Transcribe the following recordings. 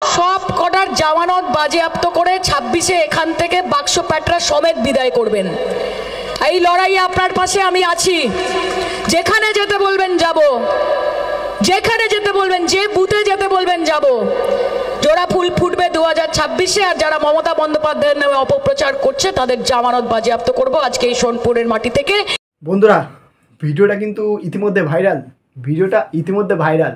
সব কটার জামানত বাজেয়াপ্ত করে 26-এ এখান থেকে বাক্স প্যাটরা সমেত বিদায় করবেন। এই লড়াইয়ে আপনার পাশে আমি আছি। যেখানে যেতে বলবেন যাব, যেখানে যেতে বলবেন, যে বুথে যেতে বলবেন যাব। জোড়া ফুল ফুটবে 2026-এ। আর যারা মমতা বন্দ্যোপাধ্যায়ের নামে অপপ্রচার করছে তাদের জামানত বাজেয়াপ্ত করব আজকে এই সোনপুরের মাটি থেকে। বন্ধুরা, ভিডিওটা কিন্তু ইতিমধ্যে ভাইরাল।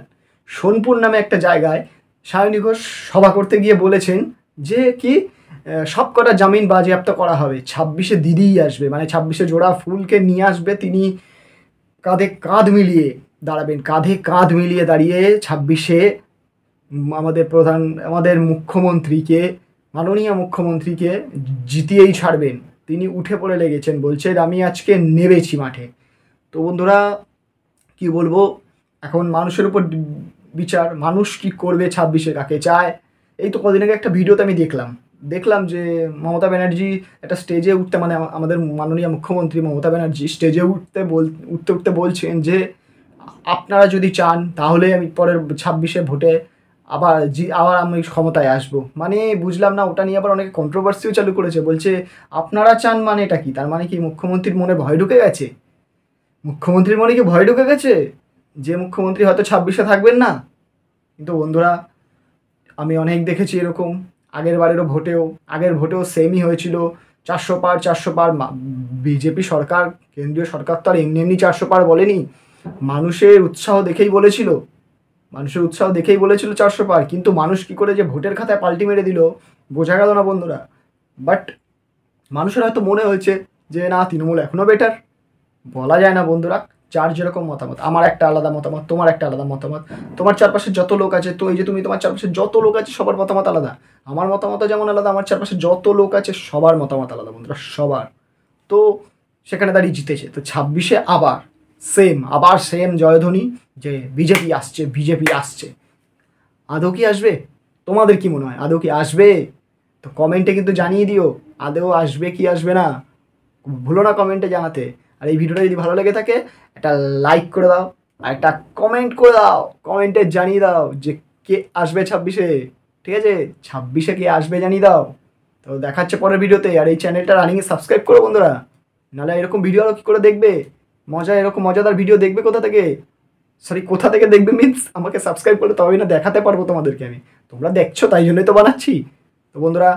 সোনপুর নামে একটা জায়গায় সায়নী ঘোষ সভা করতে গিয়ে বলেছেন যে কি সব কটা জামিন বাজেয়াপ্ত করা হবে। 26-এ দিদিই আসবে, মানে 26-এ জোড়া ফুলকে নিয়ে আসবে। তিনি কাঁধে কাঁধ মিলিয়ে দাঁড়াবেন, কাঁধে কাঁধ মিলিয়ে দাঁড়িয়ে 26-এ আমাদের মুখ্যমন্ত্রীকে, মাননীয় মুখ্যমন্ত্রীকে জিতিয়েই ছাড়বেন। তিনি উঠে পড়ে লেগেছেন, বলছেন আমি আজকে নেমেছি মাঠে। তো বন্ধুরা কি বলবো, এখন মানুষের উপর বিচার, মানুষ কি করবে 26-এ, কাকে চায়। এই তো কদিন আগে একটা ভিডিওতে আমি দেখলাম যে মমতা ব্যানার্জি একটা স্টেজে উঠতে, মানে আমাদের মাননীয় মুখ্যমন্ত্রী মমতা ব্যানার্জি স্টেজে উঠতে বলছেন যে আপনারা যদি চান তাহলে আমি পরের 26-এ ভোটে আবার আমি ক্ষমতায় আসবো। মানে বুঝলাম না, ওটা নিয়ে আবার অনেকে কন্ট্রোভার্সিও চালু করেছে। বলছে আপনারা চান মানে এটা কি? তার মানে কি মুখ্যমন্ত্রীর মনে ভয় ঢুকে গেছে? মুখ্যমন্ত্রীর মনে কি ভয় ঢুকে গেছে যে মুখ্যমন্ত্রী হয়তো 26-এ থাকবেন না? কিন্তু বন্ধুরা, আমি অনেক দেখেছি এরকম। আগের ভোটেও সেমই হয়েছিল। 400 পার বিজেপি সরকার, কেন্দ্রীয় সরকার তো আর এমনি 400 পার বলেনি। মানুষের উৎসাহ দেখেই বলেছিল 400 পার। কিন্তু মানুষ কি করে যে ভোটের খাতায় পাল্টি মেরে দিল বোঝা গেল না বন্ধুরা। বাট মানুষের হয়তো মনে হয়েছে যে না, তৃণমূল এখনও বেটার। বলা যায় না বন্ধুরা, যার যেরকম মতামত। আমার একটা আলাদা মতামত, তোমার একটা আলাদা মতামত। তোমার চারপাশে যত লোক আছে, তো এই যে তোমার চারপাশে যত লোক আছে সবার মতামত আলাদা। আমার মতামত যেমন আলাদা, আমার চারপাশে যত লোক আছে সবার মতামত আলাদা বন্ধুরা, সবার। তো সেখানে দাঁড়িয়ে জিতেছে। তো 26-এ আবার সেম জয়ধ্বনি যে বিজেপি আসছে। আদৌ কি আসবে? তোমাদের কি মনে হয়, আদৌ কি আসবে? তো কমেন্টে কিন্তু জানিয়ে দিও আদৌ আসবে কি আসবে না। ভুলো না কমেন্টে জানাতে। আর এই ভিডিওটা যদি ভালো লেগে থাকে একটা লাইক করে দাও, আর একটা কমেন্ট করে দাও, কমেন্টে জানিয়ে দাও যে কে আসবে 26-এ। ঠিক আছে, 26-এ কে আসবে জানিয়ে দাও। তো দেখাচ্ছে পরের ভিডিওতে। আর এই চ্যানেলটা রানিংয়ে সাবস্ক্রাইব করো বন্ধুরা, নাহলে এরকম ভিডিও আরও কী করে দেখবে? এরকম মজাদার ভিডিও দেখবে কোথা থেকে দেখবে মিন্স আমাকে সাবস্ক্রাইব করলে তবেই না দেখাতে পারবো তোমাদেরকে আমি। তোমরা দেখছো তাই জন্যই তো বানাচ্ছি। তো বন্ধুরা,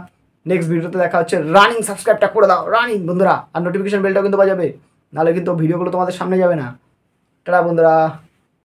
নেক্সট ভিডিওতে দেখা হচ্ছে। রানিং সাবস্ক্রাইবটা করে দাও রানিং বন্ধুরা, আর নোটিফিকেশন বেলটাও কিন্তু বাজাবে, নাহলে কিন্তু ভিডিওগুলো তোমাদের সামনে যাবে না। টাটা বন্ধুরা।